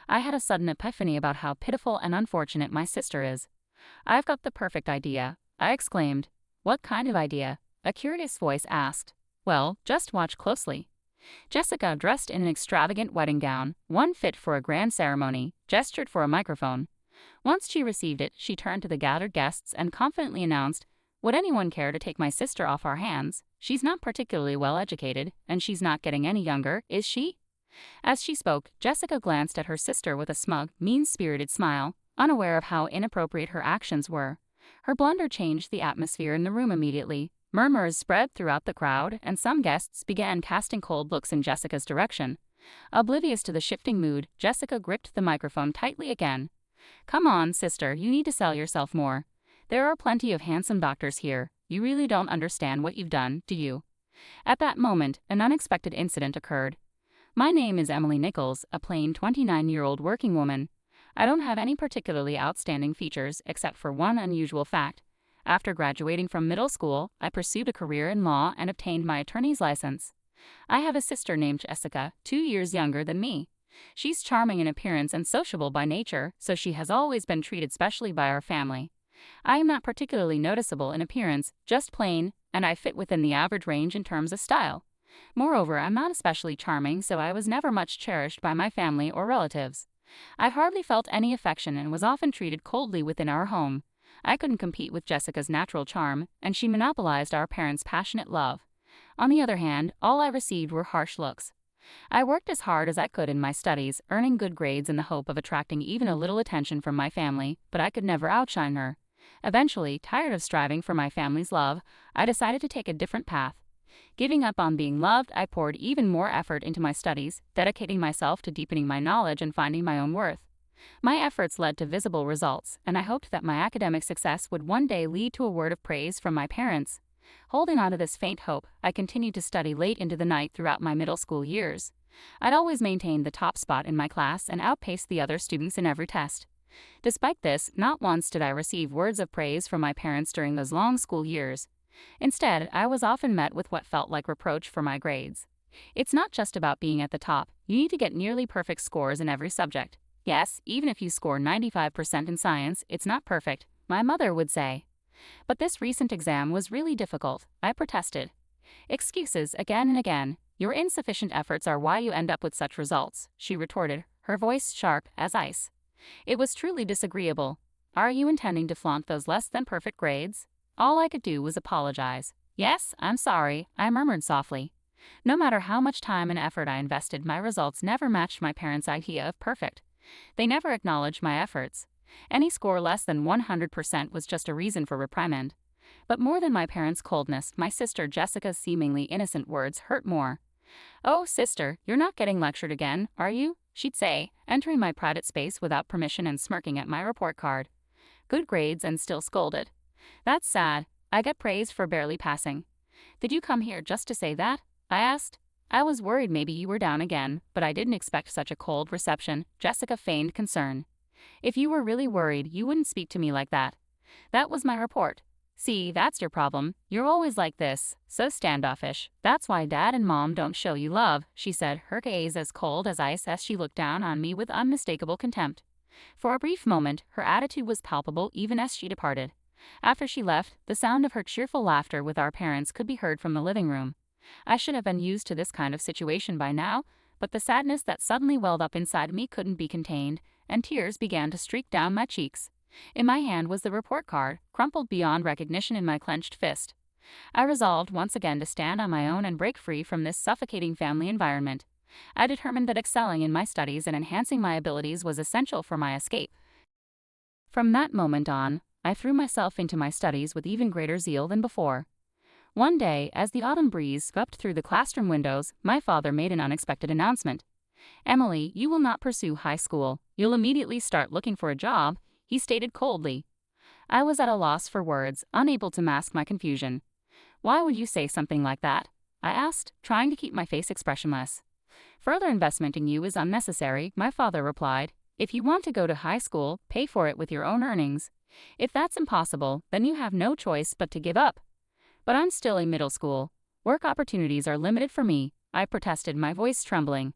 I had a sudden epiphany about how pitiful and unfortunate my sister is. "I've got the perfect idea," I exclaimed. "What kind of idea?" a curious voice asked. "Well, just watch closely." Jessica, dressed in an extravagant wedding gown, one fit for a grand ceremony, gestured for a microphone. Once she received it, she turned to the gathered guests and confidently announced, "Would anyone care to take my sister off our hands? She's not particularly well educated, and she's not getting any younger, is she?" As she spoke, Jessica glanced at her sister with a smug, mean-spirited smile, unaware of how inappropriate her actions were. Her blunder changed the atmosphere in the room immediately. Murmurs spread throughout the crowd, and some guests began casting cold looks in Jessica's direction. Oblivious to the shifting mood, Jessica gripped the microphone tightly again. "Come on, sister, you need to sell yourself more. There are plenty of handsome doctors here. You really don't understand what you've done, do you?" At that moment, an unexpected incident occurred. "My name is Emily Nichols, a plain 29-year-old working woman. I don't have any particularly outstanding features except for one unusual fact. After graduating from middle school, I pursued a career in law and obtained my attorney's license. I have a sister named Jessica, 2 years younger than me. She's charming in appearance and sociable by nature, so she has always been treated specially by our family. I am not particularly noticeable in appearance, just plain, and I fit within the average range in terms of style. Moreover, I'm not especially charming, so I was never much cherished by my family or relatives. I hardly felt any affection and was often treated coldly within our home. I couldn't compete with Jessica's natural charm, and she monopolized our parents' passionate love. On the other hand, all I received were harsh looks. I worked as hard as I could in my studies, earning good grades in the hope of attracting even a little attention from my family, but I could never outshine her. Eventually, tired of striving for my family's love, I decided to take a different path. Giving up on being loved, I poured even more effort into my studies, dedicating myself to deepening my knowledge and finding my own worth. My efforts led to visible results, and I hoped that my academic success would one day lead to a word of praise from my parents. Holding on to this faint hope, I continued to study late into the night throughout my middle school years. I'd always maintained the top spot in my class and outpaced the other students in every test. Despite this, not once did I receive words of praise from my parents during those long school years. Instead, I was often met with what felt like reproach for my grades. "It's not just about being at the top. You need to get nearly perfect scores in every subject. Yes, even if you score 95% in science, it's not perfect," my mother would say. "But this recent exam was really difficult," I protested. "Excuses again and again. Your insufficient efforts are why you end up with such results," she retorted, her voice sharp as ice. It was truly disagreeable. "Are you intending to flaunt those less than perfect grades?" All I could do was apologize. "Yes, I'm sorry," I murmured softly. No matter how much time and effort I invested, my results never matched my parents' idea of perfect. They never acknowledged my efforts. Any score less than 100% was just a reason for reprimand. But more than my parents' coldness, my sister Jessica's seemingly innocent words hurt more. "Oh, sister, you're not getting lectured again, are you?" she'd say, entering my private space without permission and smirking at my report card. Good grades and still scolded. "That's sad. I get praise for barely passing." "Did you come here just to say that?" I asked. "I was worried maybe you were down again, but I didn't expect such a cold reception." Jessica feigned concern. "If you were really worried, you wouldn't speak to me like that." That was my report. "See, that's your problem. You're always like this, so standoffish. That's why Dad and Mom don't show you love," she said, her gaze as cold as ice as she looked down on me with unmistakable contempt. For a brief moment, her attitude was palpable even as she departed. After she left, the sound of her cheerful laughter with our parents could be heard from the living room. I should have been used to this kind of situation by now, but the sadness that suddenly welled up inside me couldn't be contained, and tears began to streak down my cheeks. In my hand was the report card, crumpled beyond recognition in my clenched fist. I resolved once again to stand on my own and break free from this suffocating family environment. I determined that excelling in my studies and enhancing my abilities was essential for my escape. From that moment on, I threw myself into my studies with even greater zeal than before. One day, as the autumn breeze swept through the classroom windows, my father made an unexpected announcement. "Emily, you will not pursue high school. You'll immediately start looking for a job," he stated coldly. I was at a loss for words, unable to mask my confusion. "Why would you say something like that?" I asked, trying to keep my face expressionless. "Further investment in you is unnecessary," my father replied. "If you want to go to high school, pay for it with your own earnings. If that's impossible, then you have no choice but to give up." "But I'm still in middle school. Work opportunities are limited for me," I protested, my voice trembling.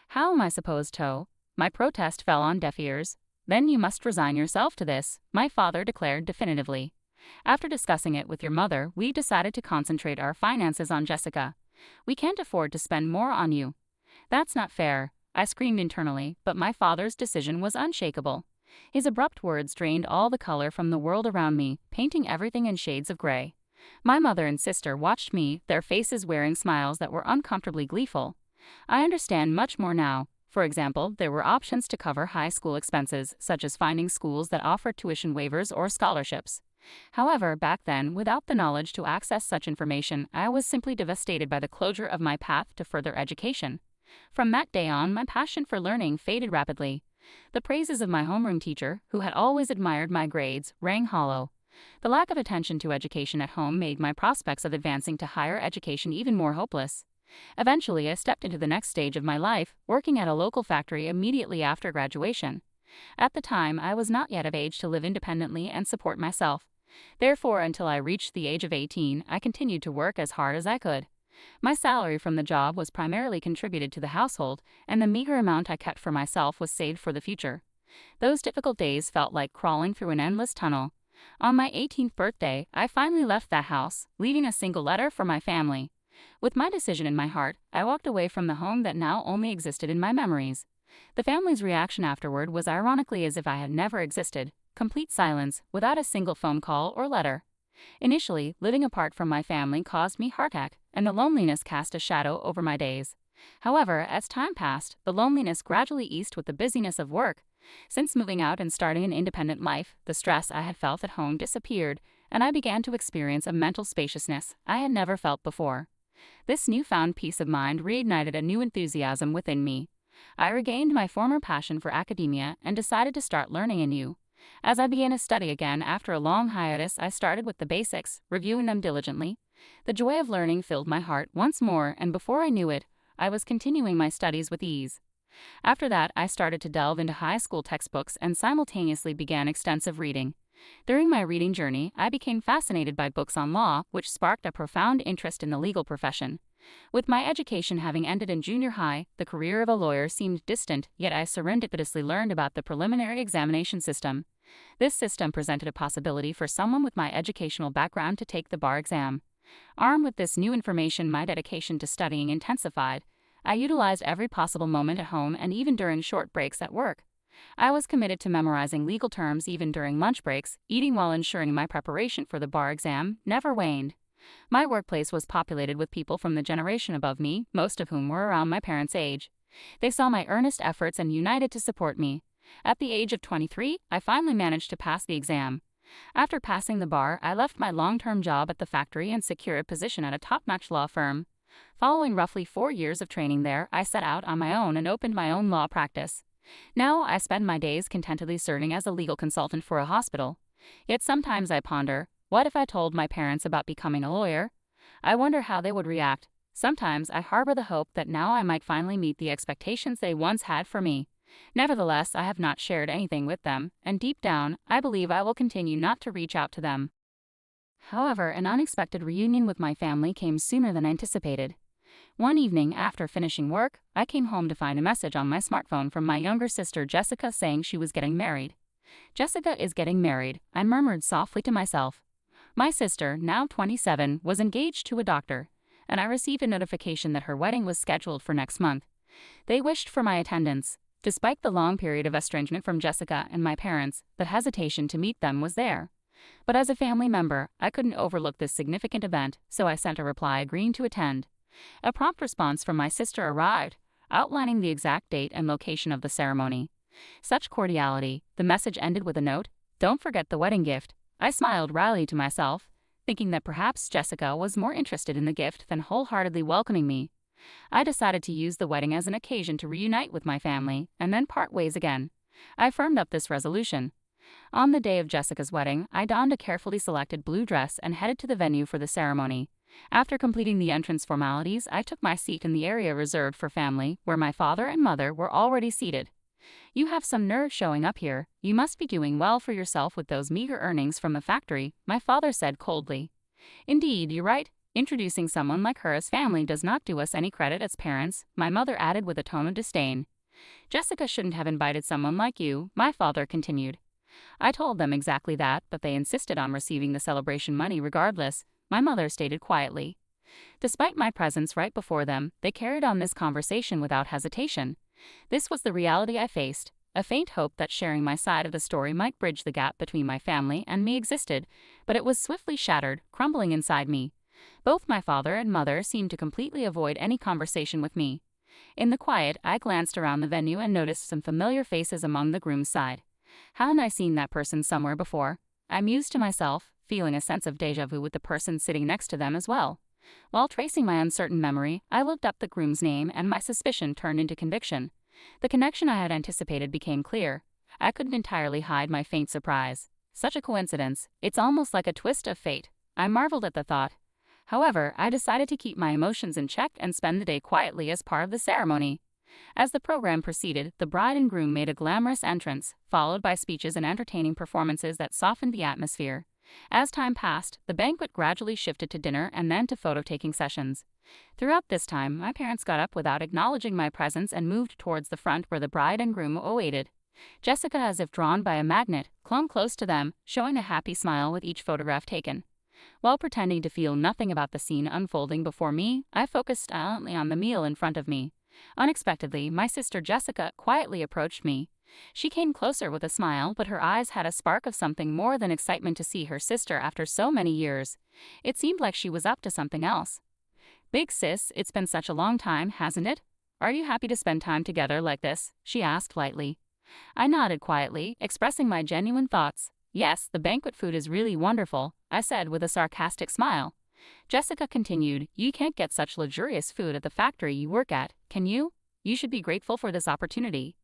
"How am I supposed to?" My protest fell on deaf ears. Then you must resign yourself to this, my father declared definitively. After discussing it with your mother, we decided to concentrate our finances on Jessica. We can't afford to spend more on you. That's not fair, I screamed internally, but my father's decision was unshakable. His abrupt words drained all the color from the world around me, painting everything in shades of gray. My mother and sister watched me, their faces wearing smiles that were uncomfortably gleeful. I understand much more now. For example, there were options to cover high school expenses, such as finding schools that offered tuition waivers or scholarships. However, back then, without the knowledge to access such information, I was simply devastated by the closure of my path to further education. From that day on, my passion for learning faded rapidly. The praises of my homeroom teacher, who had always admired my grades, rang hollow. The lack of attention to education at home made my prospects of advancing to higher education even more hopeless. Eventually, I stepped into the next stage of my life, working at a local factory immediately after graduation. At the time, I was not yet of age to live independently and support myself. Therefore, until I reached the age of 18, I continued to work as hard as I could. My salary from the job was primarily contributed to the household, and the meager amount I kept for myself was saved for the future. Those difficult days felt like crawling through an endless tunnel. On my 18th birthday, I finally left that house, leaving a single letter for my family. With my decision in my heart, I walked away from the home that now only existed in my memories. The family's reaction afterward was ironically as if I had never existed, complete silence, without a single phone call or letter. Initially, living apart from my family caused me heartache, and the loneliness cast a shadow over my days. However, as time passed, the loneliness gradually eased with the busyness of work. Since moving out and starting an independent life, the stress I had felt at home disappeared, and I began to experience a mental spaciousness I had never felt before. This newfound peace of mind reignited a new enthusiasm within me. I regained my former passion for academia and decided to start learning anew. As I began to study again after a long hiatus, I started with the basics, reviewing them diligently. The joy of learning filled my heart once more, and before I knew it, I was continuing my studies with ease. After that, I started to delve into high school textbooks and simultaneously began extensive reading. During my reading journey, I became fascinated by books on law, which sparked a profound interest in the legal profession. With my education having ended in junior high, the career of a lawyer seemed distant, yet I serendipitously learned about the preliminary examination system. This system presented a possibility for someone with my educational background to take the bar exam. Armed with this new information, my dedication to studying intensified. I utilized every possible moment at home and even during short breaks at work. I was committed to memorizing legal terms even during lunch breaks, eating while ensuring my preparation for the bar exam never waned. My workplace was populated with people from the generation above me, most of whom were around my parents' age. They saw my earnest efforts and united to support me. At the age of 23, I finally managed to pass the exam. After passing the bar, I left my long-term job at the factory and secured a position at a top-notch law firm. Following roughly 4 years of training there, I set out on my own and opened my own law practice. Now, I spend my days contentedly serving as a legal consultant for a hospital. Yet sometimes I ponder, what if I told my parents about becoming a lawyer? I wonder how they would react. Sometimes I harbor the hope that now I might finally meet the expectations they once had for me. Nevertheless, I have not shared anything with them, and deep down, I believe I will continue not to reach out to them. However, an unexpected reunion with my family came sooner than anticipated. One evening, after finishing work, I came home to find a message on my smartphone from my younger sister Jessica saying she was getting married. Jessica is getting married, I murmured softly to myself. My sister, now 27, was engaged to a doctor, and I received a notification that her wedding was scheduled for next month. They wished for my attendance. Despite the long period of estrangement from Jessica and my parents, the hesitation to meet them was there. But as a family member, I couldn't overlook this significant event, so I sent a reply agreeing to attend. A prompt response from my sister arrived, outlining the exact date and location of the ceremony. Such cordiality, the message ended with a note, "Don't forget the wedding gift." I smiled wryly to myself, thinking that perhaps Jessica was more interested in the gift than wholeheartedly welcoming me. I decided to use the wedding as an occasion to reunite with my family and then part ways again. I firmed up this resolution. On the day of Jessica's wedding, I donned a carefully selected blue dress and headed to the venue for the ceremony. After completing the entrance formalities, I took my seat in the area reserved for family, where my father and mother were already seated. "You have some nerve showing up here. You must be doing well for yourself with those meager earnings from the factory," my father said coldly. "Indeed, you're right. Introducing someone like her as family does not do us any credit as parents," my mother added with a tone of disdain. Jessica shouldn't have invited someone like you, my father continued. I told them exactly that, but they insisted on receiving the celebration money regardless, my mother stated quietly. Despite my presence right before them, they carried on this conversation without hesitation. This was the reality I faced. A faint hope that sharing my side of the story might bridge the gap between my family and me existed, but it was swiftly shattered, crumbling inside me. Both my father and mother seemed to completely avoid any conversation with me. In the quiet, I glanced around the venue and noticed some familiar faces among the groom's side. Hadn't I seen that person somewhere before? I mused to myself, feeling a sense of déjà vu with the person sitting next to them as well. While tracing my uncertain memory, I looked up the groom's name and my suspicion turned into conviction. The connection I had anticipated became clear. I couldn't entirely hide my faint surprise. Such a coincidence, it's almost like a twist of fate. I marveled at the thought. However, I decided to keep my emotions in check and spend the day quietly as part of the ceremony. As the program proceeded, the bride and groom made a glamorous entrance, followed by speeches and entertaining performances that softened the atmosphere. As time passed, the banquet gradually shifted to dinner and then to photo-taking sessions. Throughout this time, my parents got up without acknowledging my presence and moved towards the front where the bride and groom awaited. Jessica, as if drawn by a magnet, clung close to them, showing a happy smile with each photograph taken. While pretending to feel nothing about the scene unfolding before me, I focused silently on the meal in front of me. Unexpectedly, my sister Jessica quietly approached me. She came closer with a smile, but her eyes had a spark of something more than excitement to see her sister after so many years. It seemed like she was up to something else. "Big sis, it's been such a long time, hasn't it? Are you happy to spend time together like this?" she asked lightly. I nodded quietly, expressing my genuine thoughts. "Yes, the banquet food is really wonderful," I said with a sarcastic smile. Jessica continued, "You can't get such luxurious food at the factory you work at, can you? You should be grateful for this opportunity."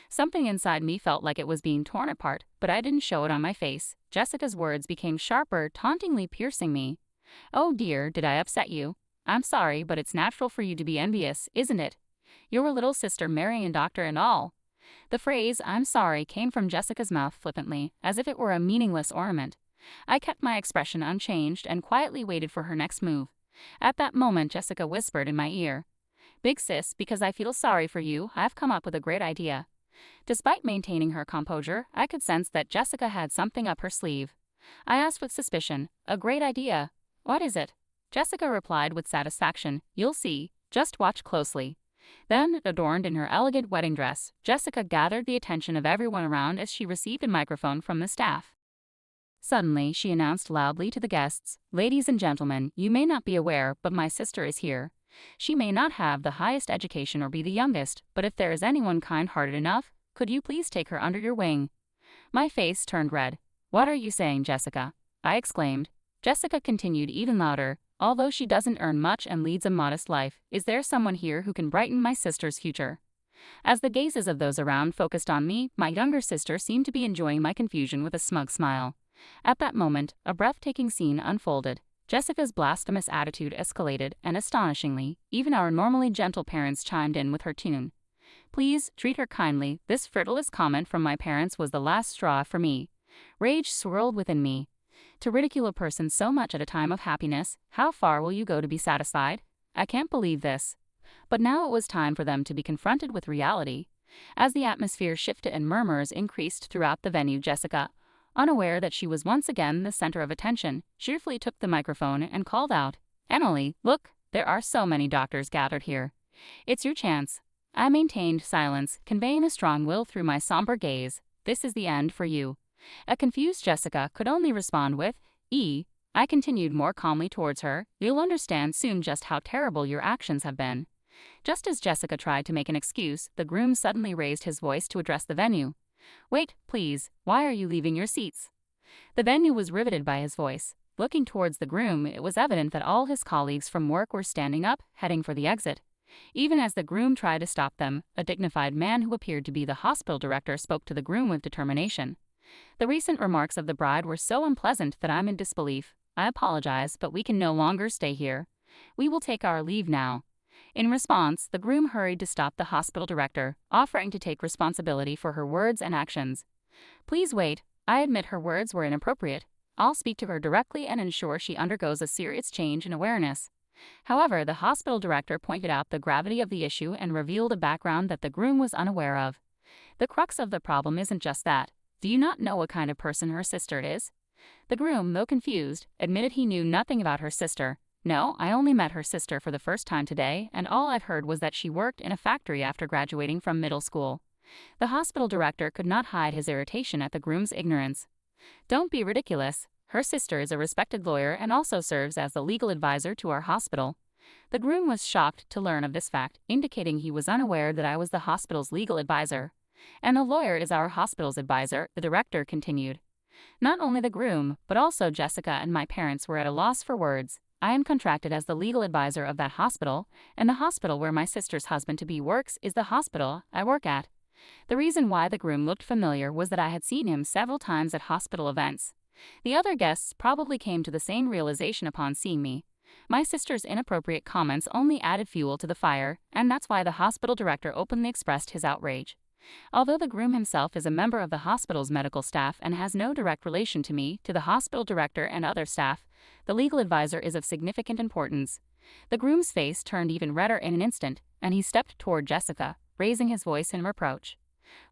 Something inside me felt like it was being torn apart, but I didn't show it on my face. Jessica's words became sharper, tauntingly piercing me. "Oh dear, did I upset you? I'm sorry, but it's natural for you to be envious, isn't it? Your little sister marrying a doctor and all." The phrase, "I'm sorry," came from Jessica's mouth flippantly, as if it were a meaningless ornament. I kept my expression unchanged and quietly waited for her next move. At that moment, Jessica whispered in my ear, "Big sis, because I feel sorry for you, I've come up with a great idea." Despite maintaining her composure, I could sense that Jessica had something up her sleeve. I asked with suspicion, "A great idea? What is it?" Jessica replied with satisfaction, "You'll see, just watch closely." Then, adorned in her elegant wedding dress, Jessica gathered the attention of everyone around as she received a microphone from the staff. Suddenly, she announced loudly to the guests, "Ladies and gentlemen, you may not be aware, but my sister is here. She may not have the highest education or be the youngest, but if there is anyone kind-hearted enough, could you please take her under your wing?" My face turned red. "What are you saying, Jessica?" I exclaimed. Jessica continued even louder, "Although she doesn't earn much and leads a modest life, is there someone here who can brighten my sister's future?" As the gazes of those around focused on me, my younger sister seemed to be enjoying my confusion with a smug smile. At that moment, a breathtaking scene unfolded. Jessica's blasphemous attitude escalated, and astonishingly, even our normally gentle parents chimed in with her tune. "Please, treat her kindly." This frivolous comment from my parents was the last straw for me. Rage swirled within me. To ridicule a person so much at a time of happiness, how far will you go to be satisfied? I can't believe this. But now it was time for them to be confronted with reality. As the atmosphere shifted and murmurs increased throughout the venue, Jessica, unaware that she was once again the center of attention, cheerfully took the microphone and called out, "Emily, look, there are so many doctors gathered here. It's your chance." I maintained silence, conveying a strong will through my somber gaze. "This is the end for you." A confused Jessica could only respond with, I continued more calmly towards her, "You'll understand soon just how terrible your actions have been." Just as Jessica tried to make an excuse, the groom suddenly raised his voice to address the venue. "Wait, please, why are you leaving your seats?" The venue was riveted by his voice. Looking towards the groom, it was evident that all his colleagues from work were standing up, heading for the exit. Even as the groom tried to stop them, a dignified man who appeared to be the hospital director spoke to the groom with determination. "The recent remarks of the bride were so unpleasant that I'm in disbelief. I apologize, but we can no longer stay here. We will take our leave now." In response, the groom hurried to stop the hospital director, offering to take responsibility for her words and actions. "Please wait. I admit her words were inappropriate. I'll speak to her directly and ensure she undergoes a serious change in awareness." However, the hospital director pointed out the gravity of the issue and revealed a background that the groom was unaware of. The crux of the problem isn't just that. Do you not know what kind of person her sister is? The groom, though confused, admitted he knew nothing about her sister. No, I only met her sister for the first time today, and all I've heard was that she worked in a factory after graduating from middle school. The hospital director could not hide his irritation at the groom's ignorance. Don't be ridiculous. Her sister is a respected lawyer and also serves as the legal advisor to our hospital. The groom was shocked to learn of this fact, indicating he was unaware that I was the hospital's legal advisor. And the lawyer is our hospital's advisor, the director continued. Not only the groom, but also Jessica and my parents were at a loss for words. I am contracted as the legal advisor of that hospital, and the hospital where my sister's husband-to-be works is the hospital I work at. The reason why the groom looked familiar was that I had seen him several times at hospital events. The other guests probably came to the same realization upon seeing me. My sister's inappropriate comments only added fuel to the fire, and that's why the hospital director openly expressed his outrage. Although the groom himself is a member of the hospital's medical staff and has no direct relation to me, to the hospital director and other staff, the legal advisor is of significant importance. The groom's face turned even redder in an instant, and he stepped toward Jessica, raising his voice in reproach.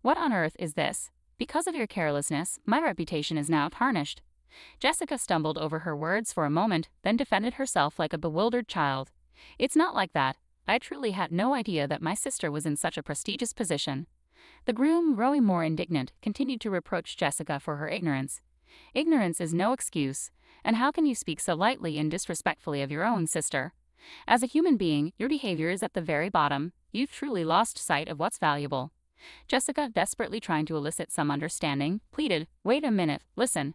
What on earth is this? Because of your carelessness, my reputation is now tarnished. Jessica stumbled over her words for a moment, then defended herself like a bewildered child. It's not like that. I truly had no idea that my sister was in such a prestigious position. The groom, growing more indignant, continued to reproach Jessica for her ignorance. Ignorance is no excuse, and how can you speak so lightly and disrespectfully of your own sister? As a human being, your behavior is at the very bottom. You've truly lost sight of what's valuable. Jessica, desperately trying to elicit some understanding, pleaded, "Wait a minute, listen.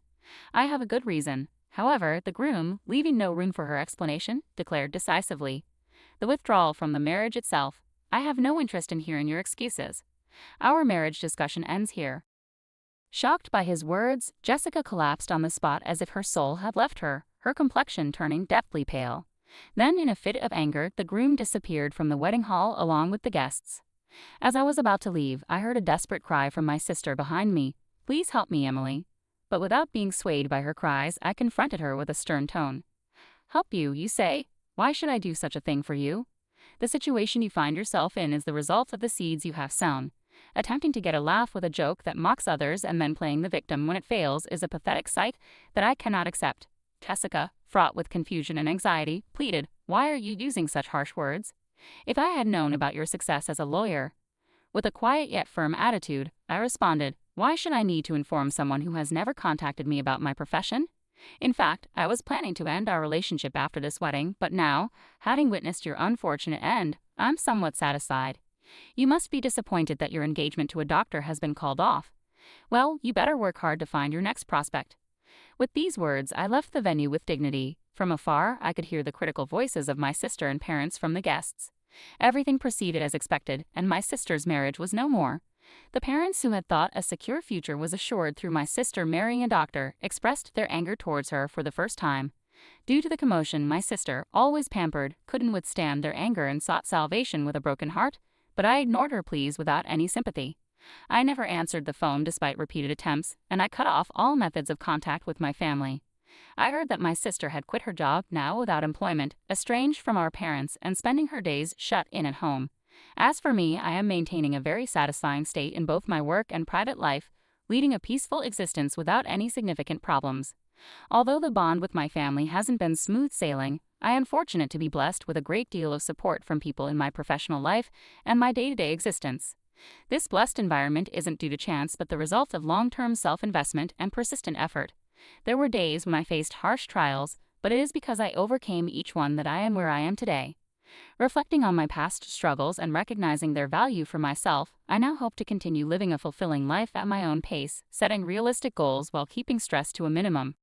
I have a good reason." However, the groom, leaving no room for her explanation, declared decisively, "The withdrawal from the marriage itself. I have no interest in hearing your excuses. Our marriage discussion ends here." Shocked by his words, Jessica collapsed on the spot as if her soul had left her, her complexion turning deathly pale. Then, in a fit of anger, the groom disappeared from the wedding hall along with the guests. As I was about to leave, I heard a desperate cry from my sister behind me. "Please help me, Emily." But without being swayed by her cries, I confronted her with a stern tone. "Help you, you say? Why should I do such a thing for you? The situation you find yourself in is the result of the seeds you have sown. Attempting to get a laugh with a joke that mocks others and then playing the victim when it fails is a pathetic sight that I cannot accept." Jessica, fraught with confusion and anxiety, pleaded, "Why are you using such harsh words? If I had known about your success as a lawyer..." With a quiet yet firm attitude, I responded, "Why should I need to inform someone who has never contacted me about my profession? In fact, I was planning to end our relationship after this wedding, but now, having witnessed your unfortunate end, I'm somewhat satisfied. You must be disappointed that your engagement to a doctor has been called off. Well, you better work hard to find your next prospect." With these words, I left the venue with dignity. From afar, I could hear the critical voices of my sister and parents from the guests. Everything proceeded as expected, and my sister's marriage was no more. The parents who had thought a secure future was assured through my sister marrying a doctor expressed their anger towards her for the first time. Due to the commotion, my sister, always pampered, couldn't withstand their anger and sought salvation with a broken heart, but I ignored her pleas without any sympathy. I never answered the phone despite repeated attempts, and I cut off all methods of contact with my family. I heard that my sister had quit her job, now without employment, estranged from our parents, and spending her days shut in at home. As for me, I am maintaining a very satisfying state in both my work and private life, leading a peaceful existence without any significant problems. Although the bond with my family hasn't been smooth sailing, I am fortunate to be blessed with a great deal of support from people in my professional life and my day-to-day existence. This blessed environment isn't due to chance but the result of long-term self-investment and persistent effort. There were days when I faced harsh trials, but it is because I overcame each one that I am where I am today. Reflecting on my past struggles and recognizing their value for myself, I now hope to continue living a fulfilling life at my own pace, setting realistic goals while keeping stress to a minimum.